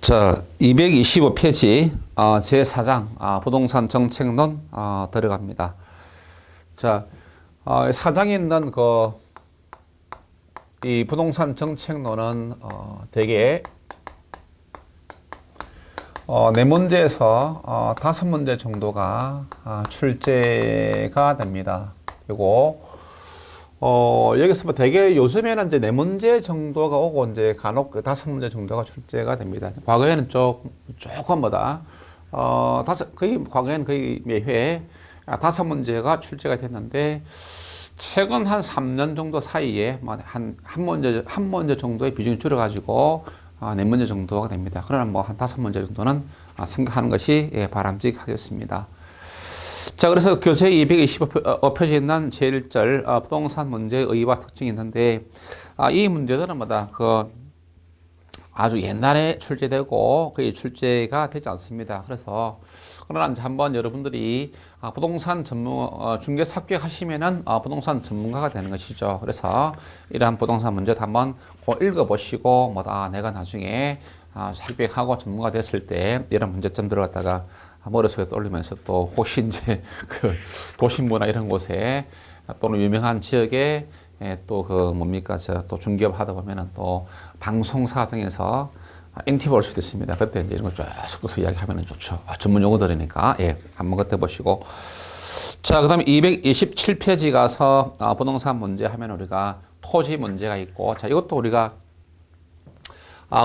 자, 225페이지 제4장 부동산 정책론 들어갑니다. 자, 사장에 있는 이 부동산 정책론은 대개 네 문제에서 5문제 정도가 출제가 됩니다. 그리고 여기서 뭐 되게 요즘에는 이제 네 문제 정도가 오고 이제 간혹 5문제 정도가 출제가 됩니다. 과거에는 조금보다 과거에는 거의 매회 5문제가 출제가 됐는데 최근 한 3년 정도 사이에 뭐 한 문제 정도의 비중이 줄어가지고 네 문제 정도가 됩니다. 그러나 뭐 한 5문제 정도는 생각하는 것이 바람직하겠습니다. 자, 그래서 교재 225페이지에 있는 제1절 부동산 문제의 의의와 특징이 있는데 이 문제들은 아주 옛날에 출제되고 거의 출제가 되지 않습니다. 그러나 이제 한번 여러분들이 부동산 중개사 합격하시면은 부동산 전문가가 되는 것이죠. 그래서 이러한 부동산 문제도 한번 읽어보시고 내가 나중에 합격하고 전문가 됐을 때 이런 문제점들을 갖다가 머릿속에 떠올리면서 또 혹시 이제 도심부나 이런 곳에 또는 유명한 지역에 또 또 중개업 하다 보면은 또 방송사 등에서 인터뷰 올 수도 있습니다. 그때 이제 이런 걸 쭉 섞어서 이야기하면 좋죠. 전문 용어들이니까 한번 그때 보시고. 자, 그다음에 227페이지 가서 부동산 문제 하면 우리가 토지 문제가 있고, 자, 이것도 우리가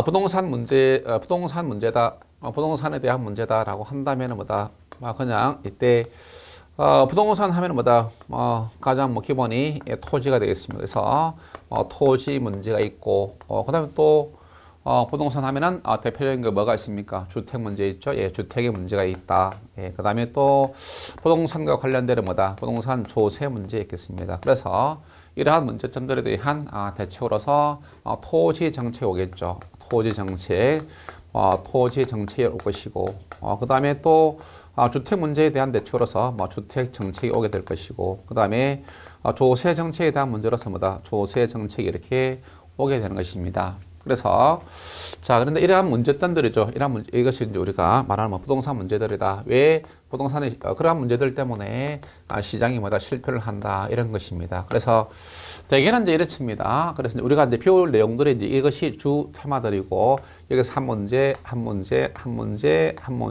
부동산 문제다. 부동산에 대한 문제다라고 한다면은 그냥 이때 부동산 하면은 가장 기본이 토지가 되겠습니다. 그래서 토지 문제가 있고 그다음에 또 부동산 하면은 대표적인 게 뭐가 있습니까? 주택 문제 있죠. 주택의 문제가 있다. 그다음에 또 부동산과 관련되는 부동산 조세 문제 있겠습니다. 그래서 이러한 문제점들에 대한 대책으로서 토지 정책 오겠죠. 토지 정책이 올 것이고, 그 다음에 또, 주택 문제에 대한 대책으로서 주택 정책이 오게 될 것이고, 그 다음에 조세 정책에 대한 문제로서 조세 정책이 이렇게 오게 되는 것입니다. 그래서, 자, 그런데 이러한 문제점들이죠. 이것이 이제 우리가 말하는 부동산 문제들이다. 왜 부동산이, 그러한 문제들 때문에 시장이 실패를 한다. 이런 것입니다. 그래서 대개는 이제 이렇습니다. 그래서 우리가 이제 배울 내용들이 이제 이것이 주 테마들이고, 여기서 한 문제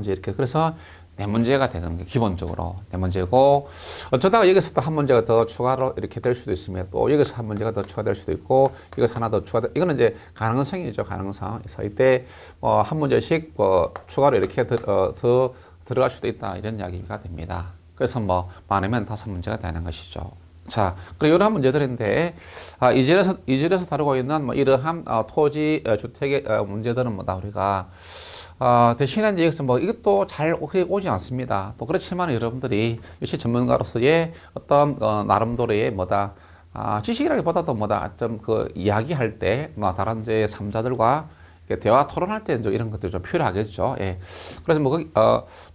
이렇게. 그래서 네 문제가 되는 게 기본적으로 네 문제고, 어쩌다가 여기서 또 한 문제가 더 추가로 이렇게 될 수도 있습니다. 또 여기서 한 문제가 더 추가될 수도 있고, 여기서 하나 더 이거는 이제 가능성이죠, 가능성. 그래서 이때 한 문제씩 추가로 이렇게 더 들어갈 수도 있다, 이런 이야기가 됩니다. 그래서 많으면 5문제가 되는 것이죠. 자, 그리고 이러한 문제들인데, 이절에서 다루고 있는 이러한 토지, 주택의 문제들은 우리가, 대신에 이제 여기서 이것도 잘 오지 않습니다. 또 그렇지만 여러분들이 역시 전문가로서의 어떤, 나름대로의 지식이라기보다도 좀 이야기할 때, 다른 이제 3자들과 대화 토론할 때 이런 것들이 좀 필요하겠죠. 그래서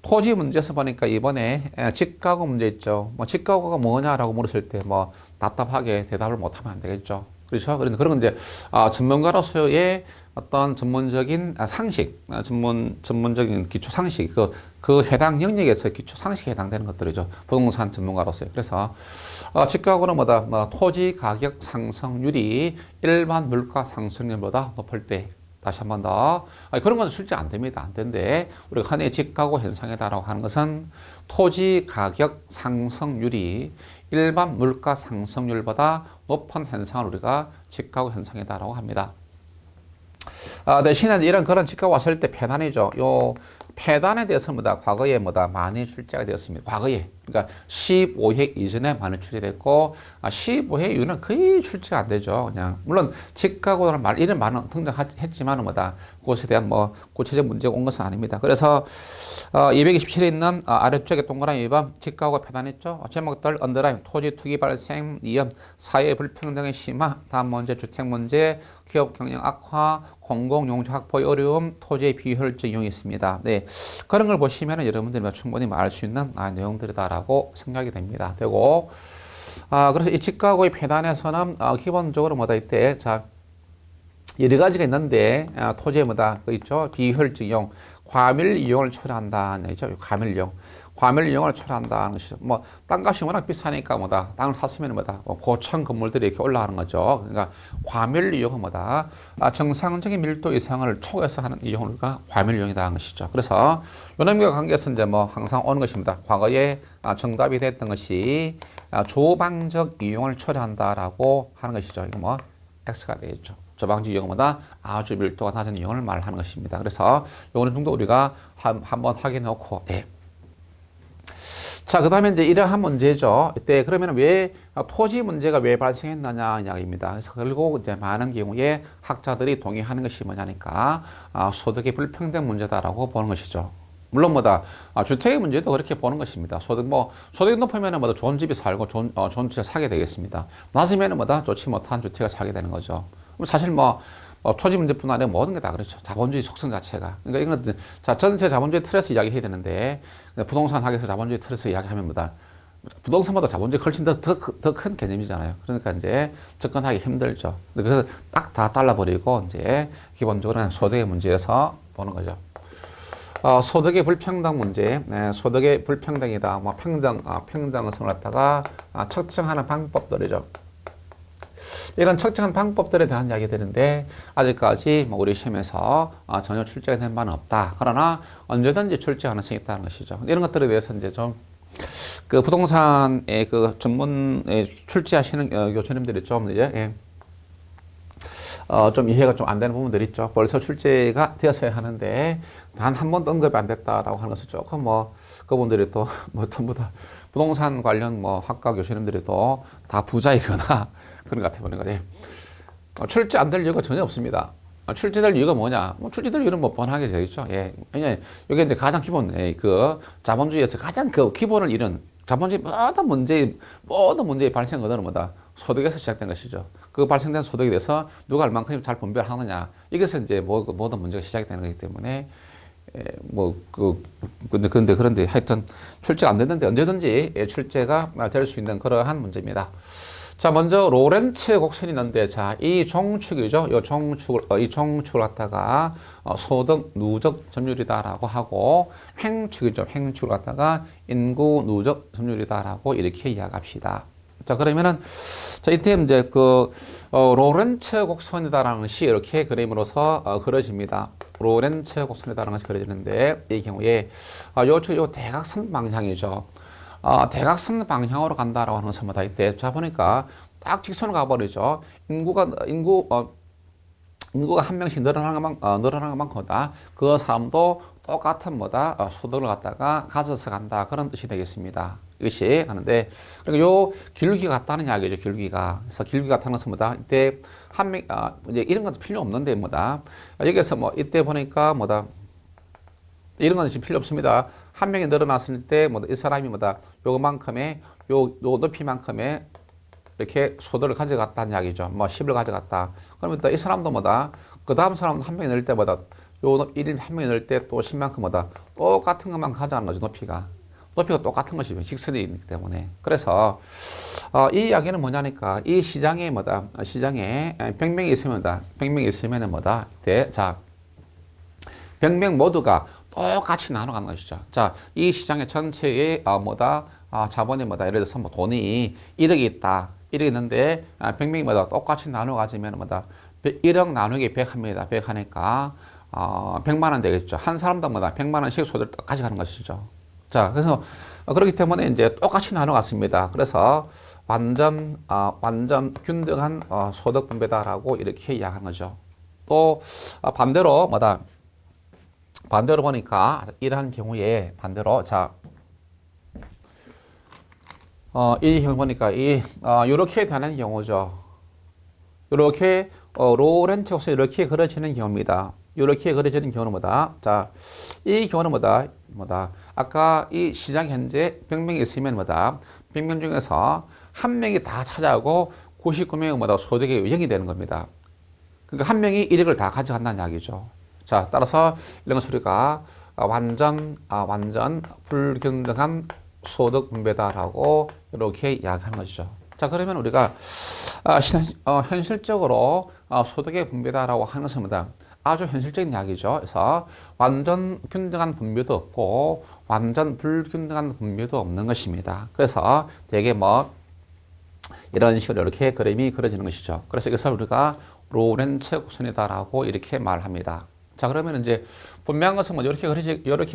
토지 문제에서 보니까 이번에 집가구 문제 있죠. 집가구가 뭐냐라고 물었을 때 답답하게 대답을 못하면 안 되겠죠. 그렇죠. 그런데 그런 건 이제 전문가로서의 어떤 전문적인 상식, 전문적인 기초 상식, 그 해당 영역에서 기초 상식에 해당되는 것들이죠. 부동산 전문가로서요. 그래서 집가구는 토지 가격 상승률이 일반 물가 상승률보다 높을 때. 다시 한 번 더. 그런 것은 실제 안 됩니다. 안 되는데, 우리가 흔히 집가구 현상이다라고 하는 것은 토지 가격 상승률이 일반 물가 상승률보다 높은 현상을 우리가 집가구 현상이다라고 합니다. 대신에 그런 집가구 왔을 때 폐단이죠. 요 폐단에 대해서 과거에 많이 출제가 되었습니다. 과거에. 그러니까 15회 이전에 많이 출제됐고, 15회 이후는 거의 출제가 안 되죠. 그냥, 물론, 집가구라는 이런 말은 등장했지만, 그것에 대한 구체적 문제가 온 것은 아닙니다. 그래서, 227에 있는 아래쪽에 동그라미 2번, 집가구가 폐단했죠. 제목들, 언더라인, 토지 투기 발생, 위험, 사회 불평등의 심화, 다음 문제, 주택 문제, 기업 경영 악화, 공공용지 확보의 어려움, 토지의 비효율적 이용이 있습니다. 네. 그런 걸 보시면 여러분들이 충분히 알 수 있는 내용들이다라고 생각이 됩니다. 되고, 그래서 이 집가구의 폐단에서는 기본적으로 이때, 자, 여러 가지가 있는데 토지에 뭐다 그 있죠 비효율적 이용, 과밀 이용을 초래한다. 있죠 과밀 이용, 과밀 이용을 초래한다는 것이죠. 뭐 땅값이 워낙 비싸니까 뭐다 땅을 샀으면 뭐다 고층 건물들이 이렇게 올라가는 거죠. 그러니까 과밀 이용은 뭐다 정상적인 밀도 이상을 초과해서 하는 이용을 우리가 과밀 이용이다 하는 것이죠. 그래서 요놈과 관계에서 이제 뭐 항상 오는 것입니다. 과거에 정답이 됐던 것이 조방적 이용을 초래한다라고 하는 것이죠. 이거 뭐 X가 되겠죠. 조방적 이용보다 아주 밀도가 낮은 이용을 말하는 것입니다. 그래서 요거는 정도 우리가 한번 확인해 놓고, 예. 자, 그 다음에 이제 이러한 문제죠. 이때 그러면 왜 토지 문제가 왜 발생했느냐 이야기입니다. 그래서 결국 이제 많은 경우에 학자들이 동의하는 것이 뭐냐니까 소득의 불평등 문제다라고 보는 것이죠. 물론 뭐다 주택의 문제도 그렇게 보는 것입니다. 소득이 높으면은 뭐다 좋은 집이 살고 좋은 주택을 사게 되겠습니다. 낮으면은 뭐다 좋지 못한 주택을 사게 되는 거죠. 사실 토지 문제뿐 아니라 모든 게 다 그렇죠. 자본주의 속성 자체가. 그러니까 이건 전체 자본주의 틀에서 이야기해야 되는데 부동산 학에서 자본주의 틀에서 이야기하면 뭐다 부동산보다 자본주의 훨씬 더 큰 개념이잖아요. 그러니까 이제 접근하기 힘들죠. 그래서 딱 다 잘라버리고 이제 기본적으로 소득의 문제에서 보는 거죠. 소득의 불평등 문제, 소득의 불평등이다. 뭐 평등성을 갖다가 측정하는 방법들이죠. 이런 측정한 방법들에 대한 이야기 되는데 아직까지 뭐 우리 시험에서 전혀 출제가 된 바는 없다. 그러나 언제든지 출제 가능성이 있다는 것이죠. 이런 것들에 대해서 이제 좀 그 부동산의 그 전문에 출제하시는 교수님들이 좀 이제 좀 이해가 좀 안 되는 부분들이 있죠. 벌써 출제가 되었어야 하는데 단 한 번도 언급이 안 됐다라고 하는 것은 조금 뭐 그분들이 또 뭐 전부 다 부동산 관련 뭐 학과 교수님들이 또 다 부자이거나 그런 것 같아 보는 거지. 출제 안 될 이유가 전혀 없습니다. 출제될 이유가 뭐냐? 출제될 이유는 뭐 뻔하게 되겠죠. 예. 왜냐 이게 이제 가장 기본 그 자본주의에서 가장 그 기본을 잃은 자본주의 모든 문제의 발생 거는 뭐다? 소득에서 시작된 것이죠. 그 발생된 소득에 대해서 누가 얼만큼 잘 분배하느냐. 이것은 이제 모든 문제가 시작이 되는 거기 때문에, 그런데 하여튼 출제가 안 됐는데 언제든지 출제가 될 수 있는 그러한 문제입니다. 자, 먼저 로렌츠 곡선이 있는데, 자, 이 종축이죠. 이 종축을 갖다가 소득 누적 점유율이다라고 하고, 횡축이죠. 횡축을 갖다가 인구 누적 점유율이다라고 이렇게 이야기합시다. 자, 그러면은, 자, 이때 이제 로렌츠 곡선이다라는 것이 이렇게 그림으로서 그려집니다. 로렌츠 곡선이다라는 것이 그려지는데, 이 경우에, 요 대각선 방향이죠. 대각선 방향으로 간다라고 하는 것은 뭐다 이때 자 보니까 딱 직선으로 가버리죠. 인구가 한 명씩 늘어나는 것만큼다. 그 사람도 똑같은 소득을 갖다가 가져서 간다 그런 뜻이 되겠습니다. 이것이 하는데 그러니까 요 기울기가 같다는 이야기죠. 기울기가 그래서 기울기 같다는 것은 뭐다 이때 한 명 이제 이런 것도 필요 없는데 뭐다 여기서 이때 보니까 이런 건 지금 필요 없습니다. 한 명이 늘어났을 때, 이 사람이 요만큼의, 요 높이만큼의 이렇게 소득을 가져갔다는 이야기죠. 10을 가져갔다. 그러면 이 사람도 그 다음 사람도 한 명이 늘 때보다 한 명이 늘 때 또 10만큼 똑같은 것만 가져가는 거죠. 높이가 똑같은 것이죠. 직선이 있기 때문에. 그래서, 이 이야기는 뭐냐니까, 이 시장에 시장에 100명이 있으면 100명이 이때, 자, 100명 모두가 똑같이 나눠가는 것이죠. 자, 이 시장의 전체의 자본이 예를 들어서 돈이 1억이 있다. 1억이 있는데 100명이 똑같이 나눠 가지면 1억 나누기 100 합니다. 100 하니까 100만 원 되겠죠. 한 사람당 100만 원씩 소득을 가져가는 것이죠. 자, 그래서 그렇기 때문에 이제 똑같이 나눠 갔습니다. 그래서 완전 균등한 소득 분배다라고 이렇게 이야기하는 거죠. 또 반대로 반대로 보니까 이러한 경우에 반대로 이 경우 보니까 이렇게 되는 경우죠. 이렇게 로렌츠 곡선이 이렇게 그려지는 경우입니다. 이렇게 그려지는 경우는 자, 이 경우는 아까 이 시장 현재 100명이 있으면 100명 중에서 한 명이 다 차지하고 99명은 소득이 0이 되는 겁니다. 그러니까 한 명이 1억을 다 가져간다는 이야기죠. 자, 따라서 이런 것을 우리가 완전 불균등한 소득 분배다라고 이렇게 이야기하는 것이죠. 자, 그러면 우리가 현실적으로 소득의 분배다라고 하는 것은 뭐다? 아주 현실적인 이야기죠. 그래서 완전 균등한 분배도 없고 완전 불균등한 분배도 없는 것입니다. 그래서 되게 뭐 이런 식으로 이렇게 그림이 그려지는 것이죠. 그래서 이것을 우리가 로렌츠 곡선이다라고 이렇게 말합니다. 자, 그러면 이제 분명한 것은 뭐 이렇게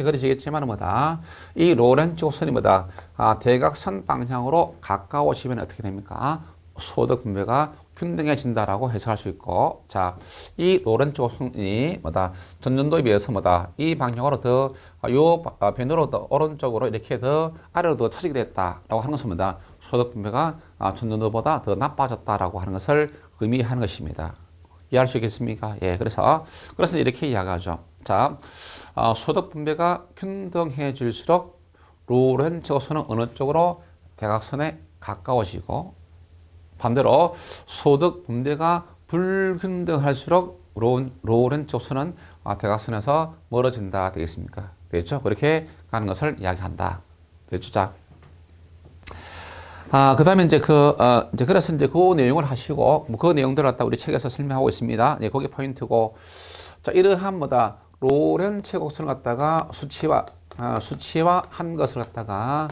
그려지겠지만 뭐다? 이 로렌츠 곡선이 뭐다? 대각선 방향으로 가까워지면 어떻게 됩니까? 소득 분배가 균등해진다라고 해석할 수 있고, 자, 이 로렌츠 곡선이 뭐다? 전년도에 비해서 뭐다? 이 방향으로 더, 변으로 더 오른쪽으로 이렇게 더 아래로 더 처지게 됐다라고 하는 것은 뭐다? 소득 분배가 전년도보다 더 나빠졌다라고 하는 것을 의미하는 것입니다. 이해할 수 있겠습니까? 예, 그래서 이렇게 이야기하죠. 자, 소득 분배가 균등해질수록 로렌츠 곡선은 어느 쪽으로 대각선에 가까워지고 반대로 소득 분배가 불균등할수록 로렌츠 곡선은 대각선에서 멀어진다 되겠습니까? 되겠죠? 그렇게 가는 것을 이야기한다. 되겠죠? 자, 그 다음에 이제 그래서 이제 그 내용을 하시고, 뭐 그 내용들을 갖다 우리 책에서 설명하고 있습니다. 예, 거기 포인트고. 자, 이러한 뭐다, 로렌츠 곡선을 갖다가 수치화 한 것을 갖다가,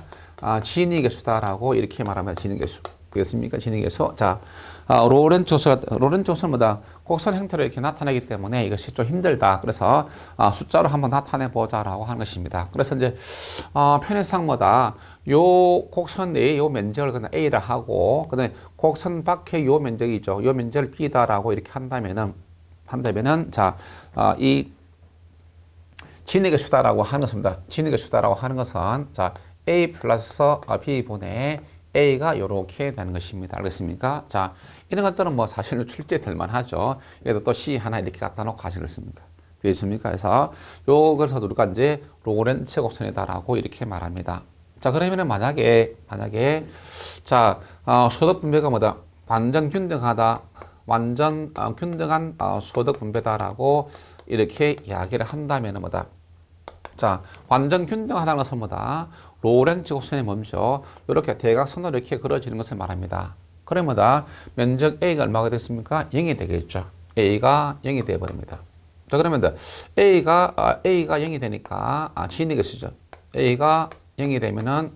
진위 계수다라고 이렇게 말합니다. 진위 계수. 되겠습니까? 진위 계수. 자, 로렌츠 곡선은 뭐다, 곡선 형태로 이렇게 나타내기 때문에 이것이 좀 힘들다. 그래서, 숫자로 한번 나타내 보자라고 하는 것입니다. 그래서 이제, 편의상 뭐다, 요 곡선 내에 요 면적을 그냥 A라 하고, 그 다음에 곡선 밖에 요 면적이 있죠. 요 면적을 B다라고 이렇게 한다면은, 자, 이 진액의 수다라고 하는 것입니다. 진액의 수다라고 하는 것은, 자, A 플러스 B분의 A가 요렇게 되는 것입니다. 알겠습니까? 자, 이런 것들은 뭐 사실은 출제될 만하죠. 여기다 또 C 하나 이렇게 갖다 놓고 하시겠습니까? 되겠습니까? 그래서 요걸 우리가 이제 로렌츠 곡선이다라고 이렇게 말합니다. 자, 그러면은 만약에, 자, 소득 분배가 뭐다? 완전 균등하다. 완전 균등한 소득 분배다라고 이렇게 이야기를 한다면은 뭐다? 자, 완전 균등하다는 것은 뭐다? 로렌츠 곡선이 멈춰 이렇게 대각선으로 이렇게 그려지는 것을 말합니다. 그러면 뭐다? 면적 A가 얼마가 됐습니까? 0이 되겠죠. A가 0이 되어버립니다. 자, 그러면 A가 0이 되니까, 진위 계수죠. A가 0이 되면은,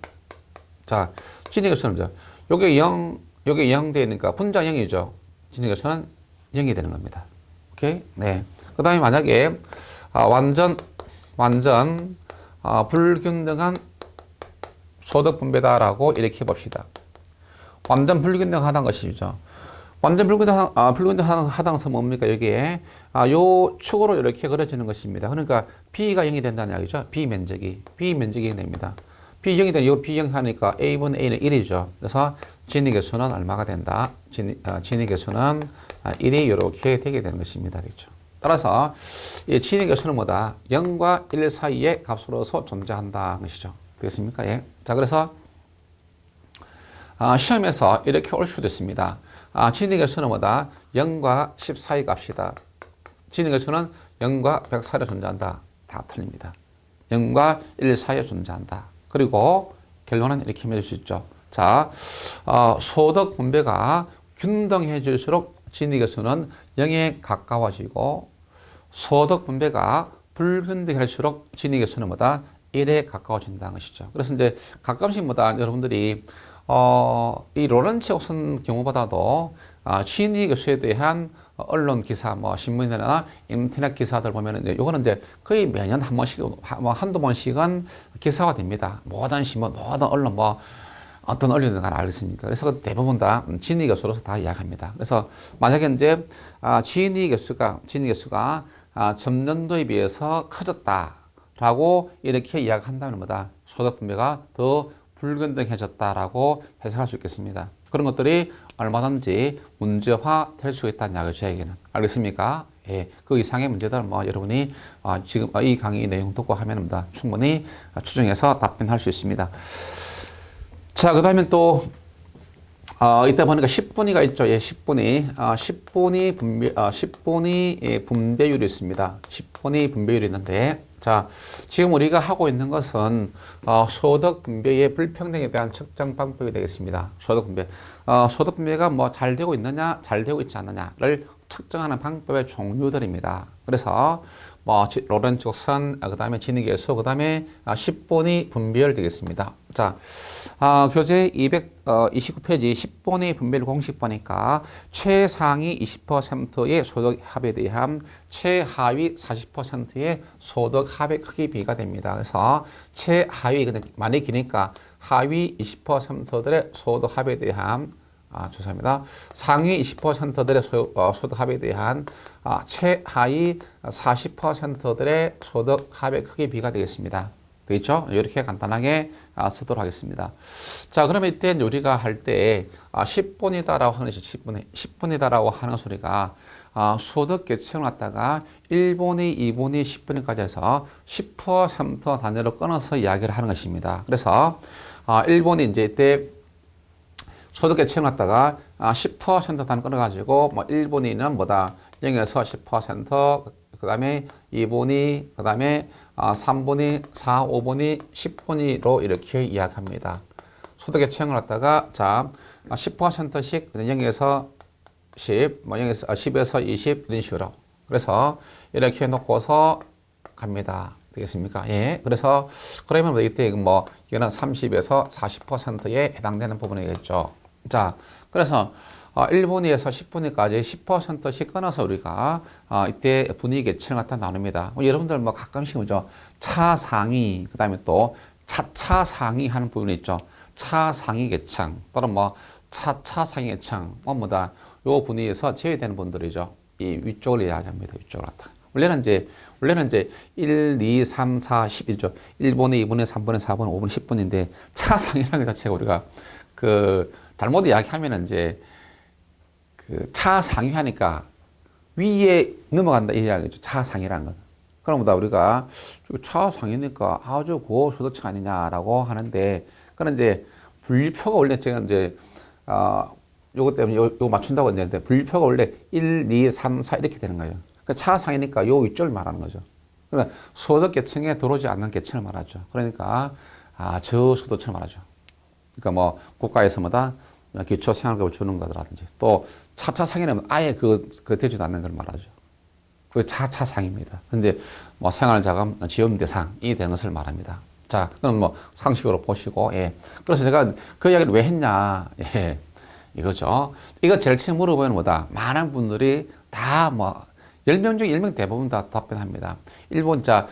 자, 진위 계수는 뭐죠? 요게 0 되니까 분자 0이죠. 진위 계수는 0이 되는 겁니다. 오케이? 네. 그 다음에 만약에, 완전 불균등한 소득 분배다라고 이렇게 봅시다. 완전 불균등하다는 것이죠. 완전 불균등하다는 것은 뭡니까? 여기에, 요 축으로 이렇게 그려지는 것입니다. 그러니까 B가 0이 된다는 이야기죠. B 면적이 됩니다. B 0이 되면 이거 B 0 하니까 A분의 A는 1이죠. 그래서 진위 계수는 얼마가 된다? 진위 계수는 1이 이렇게 되게 되는 것입니다. 되겠죠. 따라서 이 진위 계수는 뭐다? 0과 1 사이의 값으로서 존재한다는 것이죠. 되겠습니까? 예. 자, 그래서 시험에서 이렇게 올 수도 있습니다. 진위 계수는 뭐다? 0과 10 사이 값이다. 진위 계수는 0과 100 사이에 존재한다. 다 틀립니다. 0과 1 사이에 존재한다. 그리고 결론은 이렇게 맺을 수 있죠. 자, 소득 분배가 균등해질수록 진위 계수는 0에 가까워지고 소득 분배가 불균등할수록 진위 계수는 뭐다? 1에 가까워진다는 것이죠. 그래서 이제 가끔씩 뭐다? 여러분들이 이 로렌츠 곡선 경우보다도 진위 계수에 대한 언론 기사, 뭐 신문이나 인터넷 기사들 보면은 이제 요거는 이제 거의 매년 한 번씩, 뭐 한두 번씩은 기사가 됩니다. 모든 신문, 모든 언론, 뭐 어떤 언론이든 알겠습니까? 그래서 대부분 다 진위 계수로서 다 이야기합니다. 그래서 만약에 이제 진위 계수가 전년도에 비해서 커졌다라고 이렇게 이야기한다면 뭐다? 소득 분배가 더 불균등해졌다라고 해석할 수 있겠습니다. 그런 것들이 얼마든지 문제화 될 수 있다는 이야기죠, 저에게는. 알겠습니까? 예, 그 이상의 문제들은 뭐 여러분이 지금 이 강의 내용 듣고 하면 충분히 추정해서 답변할 수 있습니다. 자, 그 다음에 또 이따 보니까 10분위가 있죠. 예, 10분위 분배율이 있습니다. 10분위 분배율이 있는데, 자, 지금 우리가 하고 있는 것은 소득 분배의 불평등에 대한 측정 방법이 되겠습니다. 소득 분배. 소득 분배가 뭐 잘 되고 있느냐, 잘 되고 있지 않느냐를 측정하는 방법의 종류들입니다. 그래서 뭐 로렌츠 곡선, 그다음에 진위계수, 그다음에 10분위 분별 되겠습니다. 자, 교재 229페이지 10분위 분별 공식 보니까 최상위 20%의 소득 합에 대한 최하위 40%의 소득 합의 크기 비가 됩니다. 그래서 최하위 많이 기니까 하위 20%들의 소득 합에 대한 죄송합니다. 상위 20%들의 소득 합에 대한 최하위 40%들의 소득 합의 크기 비가 되겠습니다. 되겠죠? 이렇게 간단하게 쓰도록 하겠습니다. 자, 그러면 이때 우리가 할 때 10분이다라고 하는 10분이다라고 하는 소리가 소득 계층을 갖다가 1분위, 2분위, 10분위까지 해서 10% 단위로 끊어서 이야기를 하는 것입니다. 그래서 1분위 이제 이때 소득 계층을 갖다가 10% 단위 끊어가지고 뭐 1분위는 뭐다 0에서 10%, 그 다음에 2분위, 그 다음에 3분위, 4, 5분위, 10분위로 이렇게 이야기합니다. 소득 계층을 갖다가 자 10%씩 0에서 10, 뭐 0에서 10에서 20 이런 식으로. 그래서 이렇게 놓고서 갑니다. 되겠습니까? 예. 그래서 그러면 이때 뭐 이거는 30에서 40%에 해당되는 부분이겠죠. 자, 그래서 1분위에서 10분위까지 10%씩 끊어서 우리가 이때 분위 계층을 갖다 나눕니다. 여러분들 뭐 가끔씩 뭐죠? 차상위, 그 다음에 또 차차상위 하는 부분이 있죠. 차상위 계층 또는 뭐 차차상위 계층 뭐다. 요 분위에서 제외되는 분들이죠. 이 위쪽을 이야기합니다. 위쪽을 갖다. 원래는 이제 1, 2, 3, 4, 10이죠. 1분위, 2분위, 3분위, 4분위, 5분위, 10분인데 차상위라는 것 자체가 우리가 잘못 이야기하면 이제 차상위 하니까 위에 넘어간다 이 이야기죠. 차상위라는 건. 그러면 우리가 차상위니까 아주 고소득층 아니냐라고 하는데 그런 이제 분류표가 원래 제가 이제 요것 때문에 요거 맞춘다고 했는데 분류표가 원래 1, 2, 3, 4 이렇게 되는 거예요. 그러니까 차상위니까 요 위쪽을 말하는 거죠. 그러니까 소득 계층에 들어오지 않는 계층을 말하죠. 그러니까 저소득층을 말하죠. 그러니까 뭐 국가에서 뭐다 기초 생활급을 주는 거라든지 또 차차상위는 아예 되지도 않는 걸 말하죠. 그 차차상입니다. 근데 뭐 생활자금 지원 대상이 되는 것을 말합니다. 자, 그럼 뭐 상식으로 보시고, 예. 그래서 제가 그 이야기를 왜 했냐, 예. 이거죠. 이거 제일 처음 물어보면 뭐다. 많은 분들이 다 뭐, 10명 중에 10명 대부분 다 답변합니다. 1분위하고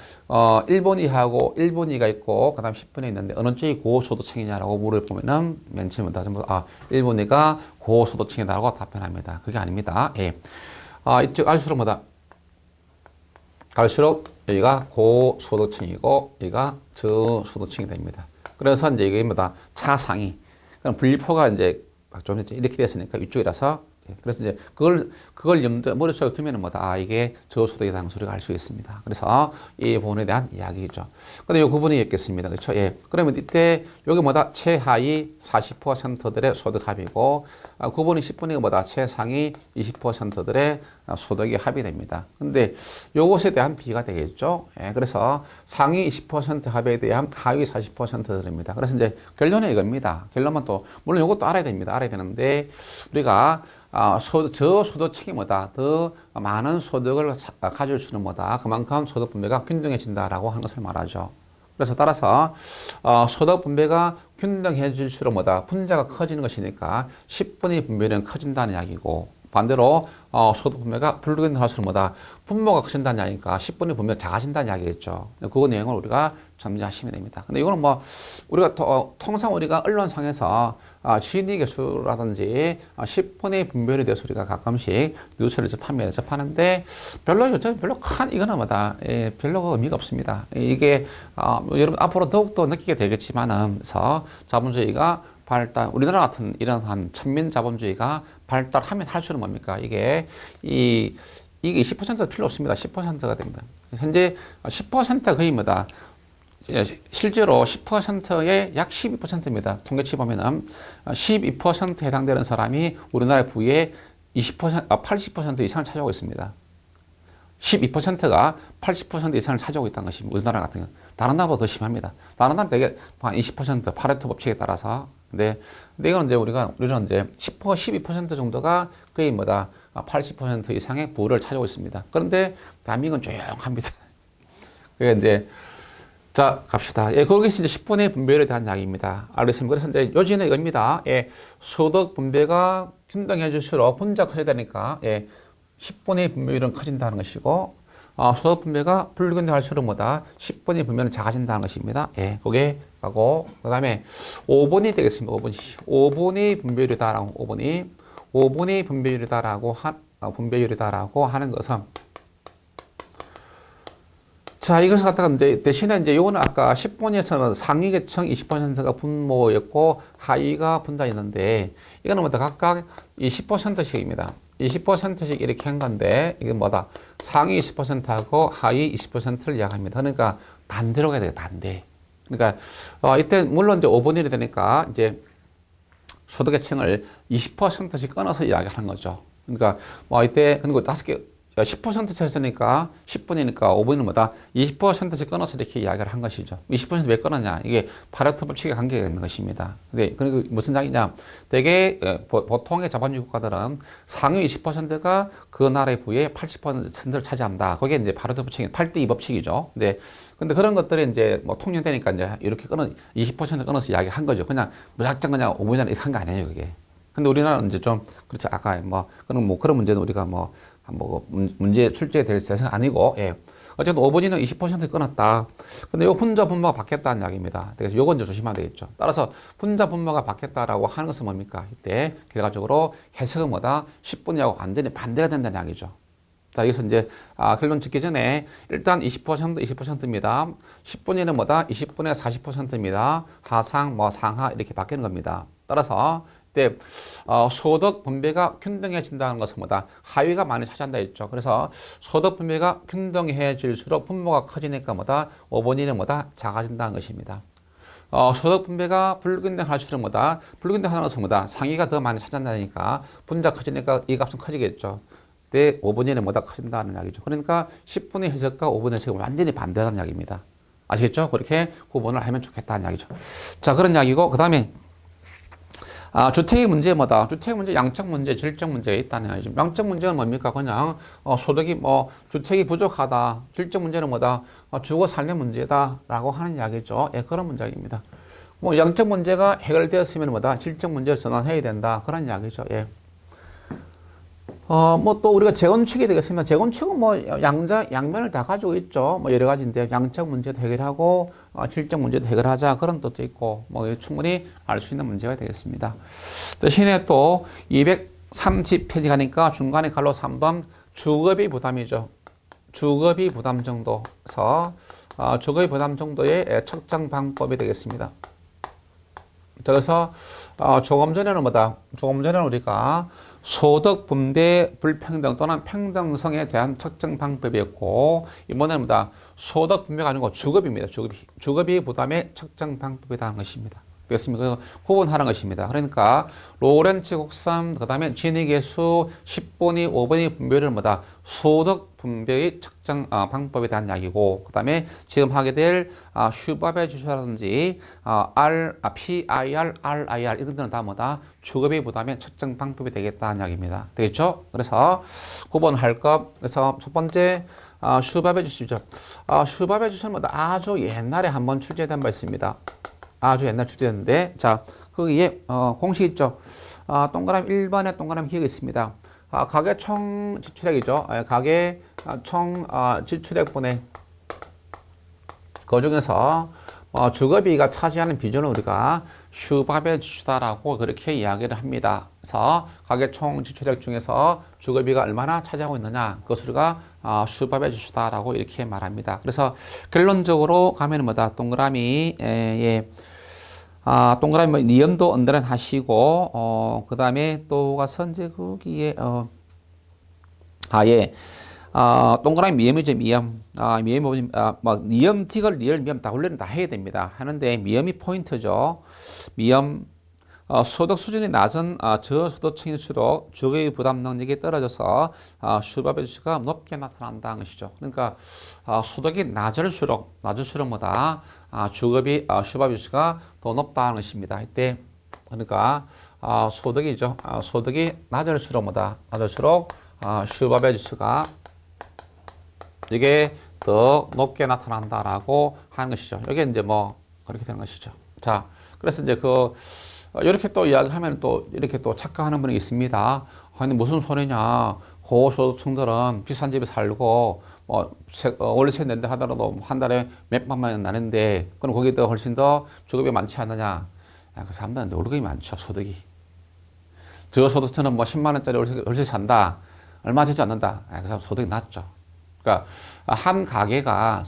1분위가 있고, 그 다음 10분위 있는데, 어느 쪽이 고소득층이냐라고 물어보면은, 맨 처음부터 전부 1분위가 고소득층이다라고 답변합니다. 그게 아닙니다. 예. 이쪽 알수록 뭐다. 갈수록 여기가 고소득층이고, 여기가 저소득층이 됩니다. 그래서 이제 이게 뭐다. 차상위. 그럼 분리표가 이제 좀 이렇게 됐으니까 이쪽이라서 그래서 이제 그걸 머릿속에 두면은 뭐다. 이게 저소득에 대한 소리가 알 수 있습니다. 그래서 이 부분에 대한 이야기죠. 근데 요 구분이 있겠습니다. 그렇죠? 예. 그러면 이때 여기 뭐다. 최하위 40%들의 소득 합이고, 구분이 10분위가 뭐다. 최상위 20%들의 소득이 합이 됩니다. 근데 요것에 대한 비가 되겠죠. 예. 그래서 상위 20% 합에 대한 하위 40%들입니다. 그래서 이제 결론은 이겁니다. 결론은 또, 물론 요것도 알아야 됩니다. 알아야 되는데, 우리가 저소득층이 뭐다. 더 많은 소득을 가질 수는 뭐다. 그만큼 소득 분배가 균등해진다라고 하는 것을 말하죠. 그래서 따라서 소득 분배가 균등해질수록 뭐다. 분자가 커지는 것이니까 10분의 분배는 커진다는 이야기고 반대로 소득 분배가 불균등할수록 뭐다. 분모가 커진다는 이야기니까 10분의 분배가 작아진다는 이야기겠죠. 그 내용을 우리가 정리하시면 됩니다. 근데 이거는 뭐 우리가 통상 우리가 언론상에서 진위계수라든지 10분의 분별에 대해서 우리가 가끔씩 뉴스를 접하는데 별로 큰 이거는 뭐다. 별로 의미가 없습니다. 이게 여러분 앞으로 더욱더 느끼게 되겠지만은 자본주의가 우리나라 같은 이런 천민 자본주의가 발달하면 할수록 뭡니까? 이게 20%가 필요 없습니다. 10%가 됩니다. 현재 10%가 거의 뭐다. 실제로 10%의 약 12%입니다. 통계치 보면은 12% 해당되는 사람이 우리나라 부의 80% 이상을 차지하고 있습니다. 12%가 80% 이상을 차지하고 있다는 것입니다. 우리나라 같은 경우. 다른 나라보다 더 심합니다. 다른 나라는 되게 한 20% 파레토 법칙에 따라서. 근데 이건 이제 우리는 이제 12% 정도가 거의 뭐다. 80% 이상의 부를 차지하고 있습니다. 그런데 대한민국은 조용합니다. 그게 이제 자, 갑시다. 예, 거기서 이제 10분의 분배율에 대한 이야기입니다. 알겠습니다. 그래서 이제 요지는 이겁니다. 예, 소득 분배가 균등해질수록 분자 커져야 되니까, 예, 10분의 분배율은 커진다는 것이고, 소득 분배가 불균등할수록 뭐다? 10분의 분배율은 작아진다는 것입니다. 예, 그게 하고, 그 다음에 5분이 되겠습니다. 5분이 분배율이다라고, 5분이 분배율이다라고 하는 것은, 자, 이것을 갖다가 이제 대신에 이제 요거는 아까 10분에서는 상위 계층 20%가 분모였고 하위가 분자였는데 이거는 뭐다 각각 20%씩입니다. 20%씩 이렇게 한 건데 이게 뭐다 상위 20%하고 하위 20%를 이야기합니다. 그러니까 반대로 가야 돼요. 반대. 그러니까 이때 물론 이제 5분이 되니까 이제 소득계층을 20%씩 끊어서 이야기하는 거죠. 그러니까 뭐 이때 그리고 5개 10% 쳤으니까 10분이니까 5분은 뭐다? 20%씩 끊어서 이렇게 이야기를 한 것이죠. 20% 왜 끊었냐? 이게 파레토 법칙에 관계가 있는 것입니다. 근데 그리고 무슨 이야기냐? 대개 보통의 자본주의 국가들은 상위 20%가 그 나라의 부의 80%를 차지한다. 그게 이제 파레토 법칙, 8대2 법칙이죠. 근데 그런 것들이 이제 뭐 통용되니까 이제 이렇게 20% 끊어서 이야기한 거죠. 그냥 무작정 그냥 5분이나 이렇게 한 거 아니에요, 그게. 근데 우리나라는 이제 좀 그렇죠. 아까 그런 문제는 우리가 문제 출제가 될 것은 아니고, 예. 어쨌든 5분위는 20% 끊었다. 근데 요 분자 분모가 바뀌었다는 이야기입니다. 그래서 요건 이제 조심하면 되겠죠. 따라서 분자 분모가 바뀌었다라고 하는 것은 뭡니까? 이때 결과적으로 해석은 뭐다? 10분위하고 완전히 반대가 된다는 이야기죠. 자, 여기서 이제, 결론 짓기 전에 일단 20%입니다. 10분위는 뭐다? 20분의 40%입니다. 하상, 상하 이렇게 바뀌는 겁니다. 따라서 때 소득 분배가 균등해진다는 것은 뭐다? 하위가 많이 차지한다 했죠. 그래서 소득 분배가 균등해질수록 분모가 커지니까 뭐다? 5분위는 뭐다? 작아진다는 것입니다. 소득 분배가 불균등할수록 뭐다? 불균등하는 것은 뭐다? 상위가 더 많이 차지한다니까 분자 커지니까 이 값은 커지겠죠. 때 5분위는 뭐다? 커진다는 이야기죠. 그러니까 10분의 해석과 5분의 해석이 완전히 반대하는 이야기입니다. 아시겠죠? 그렇게 구분을 하면 좋겠다는 이야기죠. 자, 그런 이야기고 그 다음에 주택의 문제 뭐다? 주택 문제, 양적 문제, 질적 문제가 있다는 거죠. 양적 문제는 뭡니까? 그냥, 소득이 주택이 부족하다. 질적 문제는 뭐다? 주거 살림 문제다라고 하는 이야기죠. 예, 그런 문제입니다. 양적 문제가 해결되었으면 뭐다? 질적 문제를 전환해야 된다. 그런 이야기죠. 예. 또 우리가 재건축이 되겠습니다. 재건축은 양면을 다 가지고 있죠. 여러 가지인데, 양적 문제도 해결하고, 질적 문제도 해결하자. 그런 뜻도 있고, 충분히 알 수 있는 문제가 되겠습니다. 대신에 또 230페이지 가니까 중간에 갈로 3번 주거비 부담이죠. 주거비 부담 정도에서, 주거비 부담 정도의 측정 방법이 되겠습니다. 그래서, 조금 전에는 우리가 소득 분배 불평등 또는 평등성에 대한 측정 방법이었고, 이번에는 소득 분배가 아니고 주거비입니다. 주거비 부담의 측정 방법이라는 것입니다. 그렇습니까? 구분하는 것입니다. 그러니까 로렌츠 곡선, 그 다음에 지니계수 10분위, 5분위 분배율은 소득 분배의 측정 방법에 대한 이야기고, 그 다음에 지금 하게 될 슈밥의 지수라든지 PIR, RIR 이런 것들은 다 주거비 부담의 측정 방법이 되겠다는 이야기입니다. 되겠죠? 그래서 구분할 것. 그래서 첫 번째 슈밥의 지수죠. 슈밥의 지수는 아주 옛날에 한번 출제된 바 있습니다. 아주 옛날 출제됐는데, 자, 거기에 공식 있죠. 동그라미 1번에 동그라미 기억이 있습니다. 가계 총 지출액이죠. 가계 총 지출액분의 그 중에서 주거비가 차지하는 비중을 우리가 슈밥의 지수다라고 그렇게 이야기를 합니다. 그래서 가계 총 지출액 중에서 주거비가 얼마나 차지하고 있느냐, 그것을 우리가 슈밥의 지수다라고 이렇게 말합니다. 그래서 결론적으로 가면은 동그라미 동그라미 니엄도 언더라인 하시고, 그 다음에 또 가서 이제 거기에, 동그라미 미음이죠, 미음. 미음이 니엄, 티글, 리얼, 미음 다 훈련을 다 해야 됩니다. 하는데 미음이 포인트죠. 미음, 소득 수준이 낮은 저소득층일수록 주거비 부담 능력이 떨어져서 슈밥의 지수가 높게 나타난다는 것이죠. 그러니까 소득이 낮을수록 주거비 슈밥의 지수가 더 높다는 것입니다. 이때 그러니까 소득이죠. 소득이 낮을수록 슈바베 지수가 이게 더 높게 나타난다라고 하는 것이죠. 이게 이제 뭐 그렇게 되는 것이죠. 자, 그래서 이제 이렇게 또 이야기하면 또 이렇게 또 착각하는 분이 있습니다. 아니 무슨 소리냐? 고소득층들은 비싼 집에 살고 월세 낸다 하더라도 한 달에 몇만만 원 나는데 그럼 거기에 더 훨씬 더 주급이 많지 않느냐? 그 사람들은 월급이 많죠. 소득이. 저소득층은 뭐 10만 원짜리 월세 산다. 얼마 되지 않는다. 그 사람 소득이 낮죠. 그러니까 한 가게가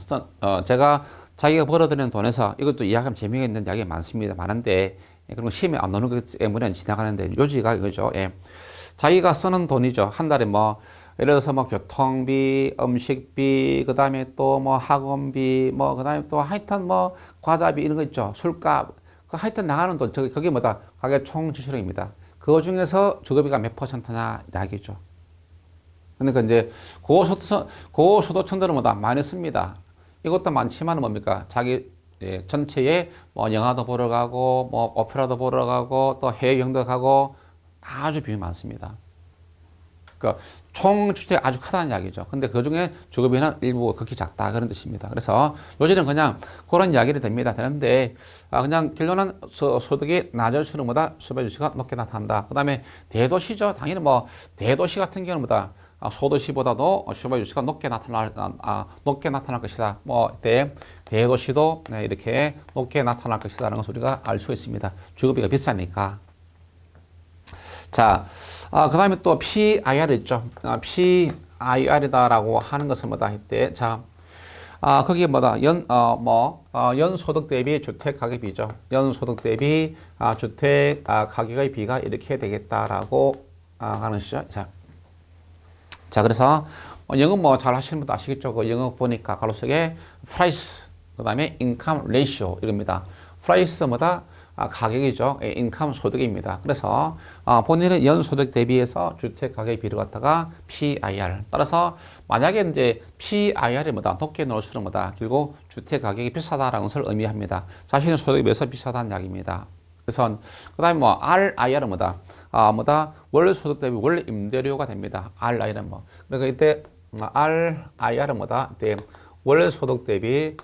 제가 자기가 벌어들이는 돈에서 이것도 이야기하면 재미가 있는 이야기가 많은데 그런 거 시험에 안 나오는 것 때문에 지나가는데 요지가 이거죠. 예. 자기가 쓰는 돈이죠. 한 달에 뭐 예를 들어서 뭐 교통비, 음식비, 그다음에 또 뭐 학원비, 뭐 그다음에 또 하여튼 뭐 과자비 이런 거 있죠. 술값. 그 하여튼 나가는 돈 그게 뭐다? 가게 총 지출액입니다. 그 중에서 주거비가 몇 퍼센트냐 이야기죠. 그러니까 이제 고소득층들은 뭐다? 많이 씁니다. 이것도 많지만 뭡니까? 자기 전체에 뭐 영화도 보러 가고 뭐 오페라도 보러 가고 또 해외 여행도 가고 아주 비용이 많습니다. 그러니까 총 주택 아주 크다는 이야기죠. 근데 그 중에 주거비는 일부 극히 작다 그런 뜻입니다. 그래서 요즘은 그냥 그런 이야기를 되는데 그냥 결론은 소득이 낮을수록 뭐다? 수배주시가 높게 나타난다. 그 다음에 대도시죠. 당연히 뭐 대도시 같은 경우는 뭐다? 소도시보다도 슈바유시가 높게 나타날 것이다. 뭐, 대도시도 이렇게 높게 나타날 것이다라는 것을 우리가 알 수 있습니다. 주거비가 비싸니까. 자, 그 다음에 또 PIR 있죠. PIR이다라고 하는 것은 뭐다? 이때, 자, 그게 뭐다? 연소득 대비 주택 가격비죠. 연소득 대비 주택 가격의 비가 이렇게 되겠다라고 하는 것이죠. 자, 그래서 영어 뭐 잘 하시는 분도 아시겠죠? 그 영어 보니까 가로 속에 price, 그 다음에 income ratio 이겁니다. price 뭐다? 가격이죠. income 소득입니다. 그래서 본인의 연소득 대비해서 주택 가격의 비를 갖다가 PIR. 따라서 만약에 이제 PIR이 뭐다? 높게 넣을수록 뭐다? 결국 주택 가격이 비싸다라는 것을 의미합니다. 자신의 소득에 비해서 비싸다는 이야기입니다. 그래서 그다음에 뭐 RIR은 뭐다? 월 소득 대비 월 임대료가 됩니다. RIR은 뭐. 그러니까 이때 RIR은 뭐다? 이때 월 소득 대비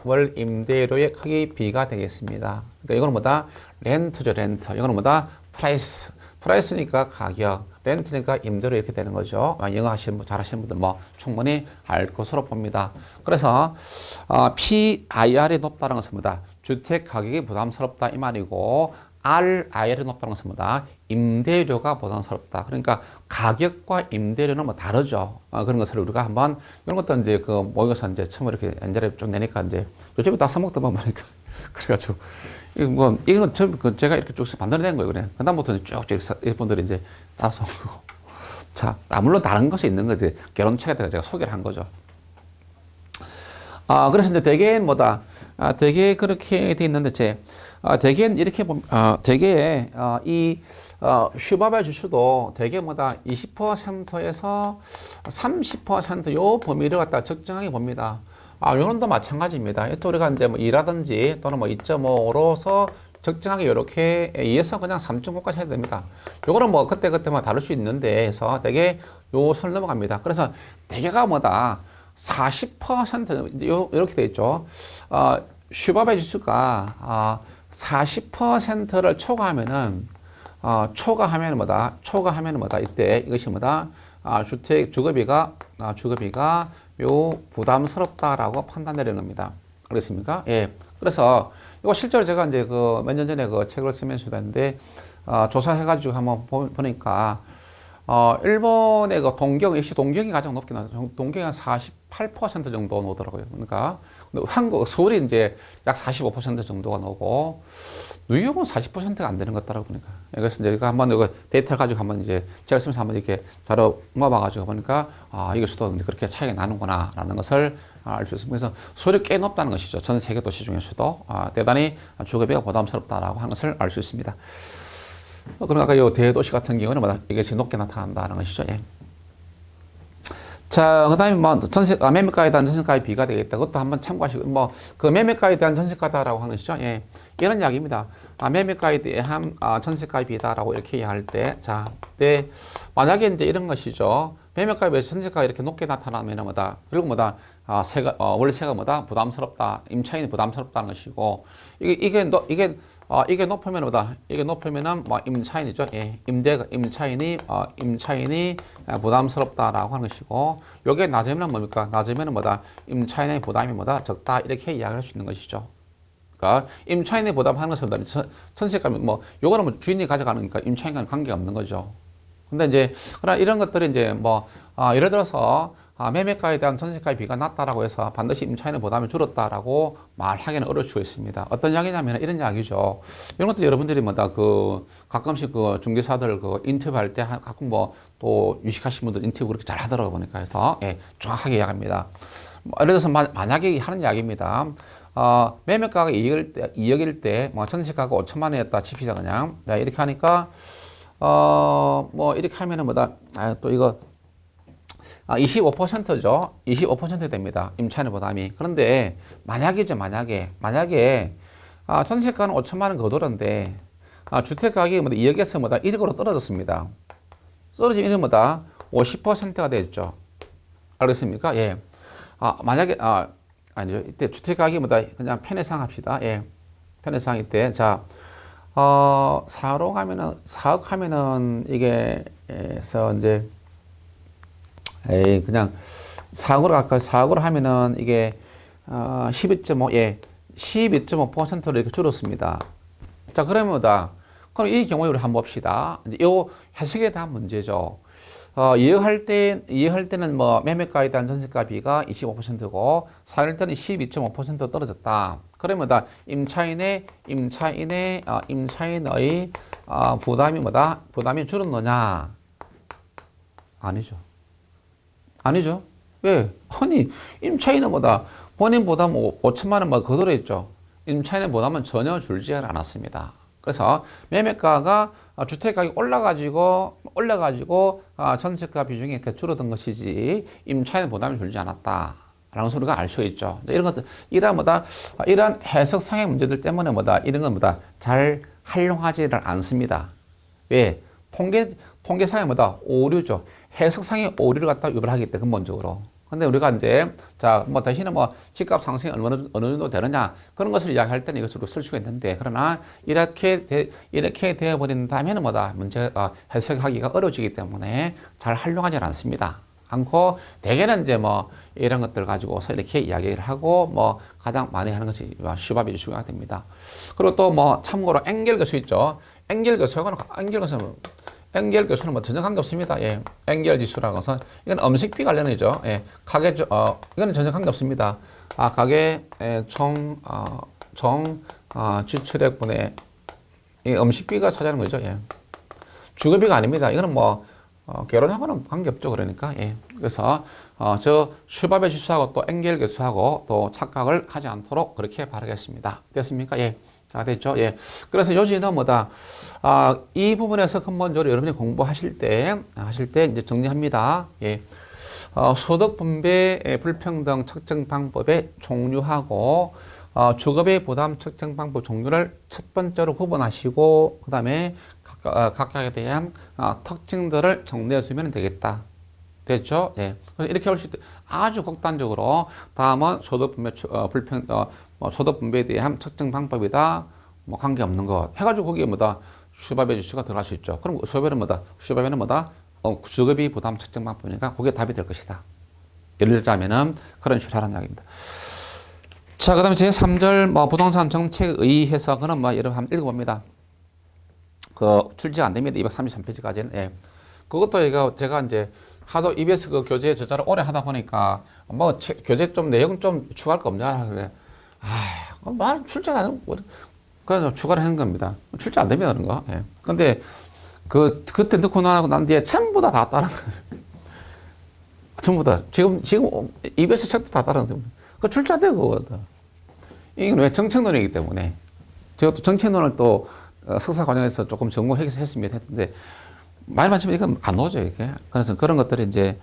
월 임대료의 크기 비가 되겠습니다. 그러니까 이거는 뭐다? 렌트죠, 렌트. 이거는 뭐다? 프라이스. 프라이스니까 가격, 렌트니까 임대료 이렇게 되는 거죠. 영어 잘하시는 분들 뭐 충분히 알 것으로 봅니다. 그래서 PIR이 높다는 것은 뭐다? 주택 가격이 부담스럽다 이 말이고 RIR이 높다는 것은 뭐다? 임대료가 부담스럽다. 그러니까 가격과 임대료는 뭐 다르죠. 그런 것을 우리가 한번 이런 것도 이제 모의고사 이제 처음 이렇게 연재를 쭉 내니까 이제 요즘에 다 써먹다 보니까 그래가지고 이건 제가 이렇게 쭉 만들어낸 거예요. 그래. 그다음부터는 쭉쭉 일본들이 이제 따라서 오고. 자, 물론 다른 것이 있는 거지. 결혼책에다가 제가 소개를 한 거죠. 그래서 이제 대개는 뭐다? 대개 그렇게 돼 있는데, 대개는 이렇게 보면, 대개, 슈바베 주수도 대개 뭐다? 20%에서 30% 범위를 갖다 적정하게 봅니다. 요런도 마찬가지입니다. 또 우리가 이제 뭐 2라든지 또는 뭐 2.5로서 적정하게 이렇게 2에서 그냥 3.5까지 해야 됩니다. 요거는 뭐 그때그때만 다를 수 있는데 해서 대개 요 선을 넘어갑니다. 그래서 대개가 뭐다? 40% 이렇게 돼 있죠. 슈바베 지수가 40%를 초과하면은 뭐다? 초과하면은 뭐다? 이때 이것이 뭐다? 주거비가 요 부담스럽다라고 판단 내리는 겁니다. 그렇습니까? 예. 그래서 이거 실제로 제가 이제 몇 년 전에 책을 쓰면서 했는데 조사해가지고 한번 보니까 일본의 동경, 역시 동경이 가장 높게 나와요. 동경이 한 48% 정도 나오더라고요. 그러니까, 서울이 이제 약 45% 정도가 나오고, 뉴욕은 40%가 안 되는 것 같더라고요. 그러니까. 그래서 이제 한번 이거 데이터를 가지고 한번 이제 제가 쓰면서 한번 이렇게 자료 모아봐가지고 보니까, 이것도 그렇게 차이가 나는구나, 라는 것을 알 수 있습니다. 그래서 서울이 꽤 높다는 것이죠. 전 세계 도시 중에서도 대단히 주거비가 부담스럽다라고 하는 것을 알 수 있습니다. 그러니까 이 대도시 같은 경우는 뭐다? 이것이 높게 나타난다는 것이죠. 예. 자, 그 다음에 매매가에 대한 전세가의 비가 되겠다. 그것도 한번 참고하시고, 매매가에 대한 전세가다라고 하는 것이죠. 예. 이런 이야기입니다. 매매가에 대한 전세가에 비다라고 이렇게 이야기할 때, 자, 네, 만약에 이제 이런 것이죠. 매매가에 비해서 전세가가 이렇게 높게 나타나면 뭐다. 그리고 뭐다. 월세가 뭐다. 부담스럽다. 임차인이 부담스럽다는 것이고, 이게 높으면 뭐다. 이게 높으면은 뭐 임차인이죠. 예, 임차인이 부담스럽다라고 하는 것이고, 요게 낮으면 뭡니까? 낮으면 뭐다. 임차인의 부담이 뭐다. 적다. 이렇게 이야기할 수 있는 것이죠. 그러니까 임차인이 부담하는 것은 전세가면 뭐 요거는 뭐 주인이 가져가는 거니까 임차인과는 관계가 없는 거죠. 근데 이제 그러나 이런 것들이 이제 뭐 예를 들어서 매매가에 대한 전세가의 비가 낮다라고 해서 반드시 임차인의 부담이 줄었다라고 말하기는 어려울 수가 있습니다. 어떤 이야기냐면 이런 이야기죠. 이런 것도 여러분들이 뭐다 그 가끔씩 그 중개사들 그 인터뷰할 때 가끔 뭐 또 유식하신 분들 인터뷰 그렇게 잘 하더라고 보니까 해서 예, 정확하게 이야기합니다. 예를 들어서 만약에 하는 이야기입니다. 매매가가 2억일 때, 뭐, 전세가가 5천만 원이었다 칩시다, 그냥. 네, 이렇게 하니까, 뭐, 이렇게 하면은 뭐다. 또 이거, 25%죠. 25% 됩니다. 임차인의 부담이. 그런데, 만약에, 전세가는 5천만 원 거두는데, 주택 가격이 뭐다, 2억에서 뭐다, 1억으로 떨어졌습니다. 떨어지면 뭐다, 50%가 됐죠. 알겠습니까? 예. 만약에, 아니죠. 이때 주택 가격이 뭐다, 그냥 편의상 합시다. 예. 편의상일 때. 자, 4억 하면은, 이게, 에서 이제, 그냥 4억으로 갈까요? 4억으로 하면은 이게, 12.5, 예. 12.5%로 이렇게 줄었습니다. 자, 그러면 뭐다. 그럼 이 경우에 우리 한번 봅시다. 이제 요 해석에 대한 문제죠. 이해할 때는 뭐 매매가에 대한 전세가 비가 25%고 사일 때는 12.5% 떨어졌다. 그러면 다 임차인의 부담이 뭐다? 부담이 줄었느냐? 아니죠. 왜? 아니, 임차인은 뭐다? 본인 부담 5천만 원만 그대로 했죠. 임차인의 부담은 전혀 줄지 않았습니다. 그래서 매매가가 주택가격이 올라가지고 전세가 비중이 이렇게 줄어든 것이지 임차인 부담이 줄지 않았다라는 소리가 알 수 있죠. 이런 것들 이런 해석상의 문제들 때문에 이런 건 잘 활용하지를 않습니다. 왜? 통계상의 오류죠. 해석상의 오류를 갖다 유발하기 때문에 근본적으로. 근데 우리가 이제, 대신에 집값 상승이 어느 정도 되느냐, 그런 것을 이야기할 때는 이것으로 쓸 수가 있는데, 그러나, 이렇게 되어버린다면 문제가 해석하기가 어려워지기 때문에 잘 활용하지 않습니다. 대개는 이제 이런 것들 가지고서 이렇게 이야기를 하고, 가장 많이 하는 것이 슈바비 지수가 됩니다. 그리고 또 참고로 엔겔 교수 있죠. 엔겔 교수는 전혀 관계없습니다. 예. 엔겔 지수라고 해서, 이건 음식비 관련이죠. 예. 이거는 전혀 관계없습니다. 가계, 지출액분의, 이 음식비가 차지하는 거죠. 예. 주거비가 아닙니다. 이거는 결혼하고는 관계없죠. 그러니까, 예. 그래서, 슈바베 지수하고 또 엔겔 교수하고 또 착각을 하지 않도록 그렇게 바라겠습니다. 됐습니까? 예. 자, 됐죠? 예. 그래서 요지는 이 부분에서 근본적으로 여러분이 공부하실 때 이제 정리합니다. 예. 소득 분배 불평등 측정 방법의 종류하고, 주거비 부담 측정 방법 종류를 첫 번째로 구분하시고, 그 다음에 각각에 대한 특징들을 정리해 주면 되겠다. 됐죠? 예. 이렇게 할 수 있다. 아주 극단적으로, 다음은 소득 분배 소득 분배에 대한 측정 방법이다. 관계없는 것. 해가지고 거기에 슈바베 지수가 들어갈 수 있죠. 그럼 슈바베는 주거비 부담 측정 방법이니까 그게 답이 될 것이다. 예를 들자면은 그런 식으로 하는 이야기입니다. 자, 그 다음에 제 3절 부동산 정책의 해석은 여러분 한번 읽어봅니다. 출제가 안 됩니다. 233페이지까지는. 예. 그것도 제가 이제 하도 EBS 교재 저자를 오래 하다 보니까 교재 좀 내용 좀 추가할 거 없냐. 그래. 출제가 안 되고, 그래서 추가를 하는 겁니다. 출제 안 됩니다, 그런 거. 예. 근데, 그때 넣고 나고 난 뒤에 전부 다 따르는 거죠. 전부 다. 지금, EBS 책도 다 따르는 거죠. 출제되고, 그거거든. 이건 왜 정책론이기 때문에. 제가 또 정책론을 또, 석사 과정에서 조금 전공했습니다. 했는데, 말만 치면 이건 안 오죠, 이게. 그래서 그런 것들이 이제,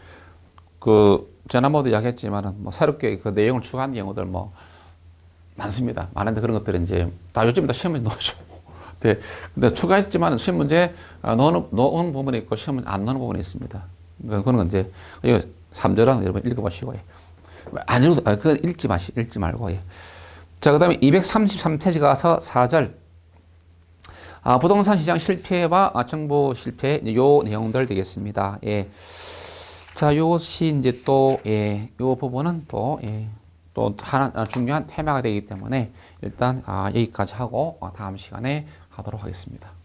지난번도 이야기했지만은, 새롭게 그 내용을 추가한 경우들, 많습니다. 많은데 그런 것들은 이제 다 요즘 다 시험 문제 넣어줘. 근데 추가했지만 시험 문제 넣은 부분이 있고 시험 문제 안 넣는 부분이 있습니다. 그러니까 그건 이제 이거 3절은 여러분 읽어보시고 안 읽어도 그건 읽지 말고 자, 그다음에 233페이지 가서 4절. 부동산 시장 실패와 정부 실패 요 내용들 되겠습니다. 예. 자, 요것이 이제 또 요 부분은 또 하나 중요한 테마가 되기 때문에 일단 여기까지 하고 다음 시간에 하도록 하겠습니다.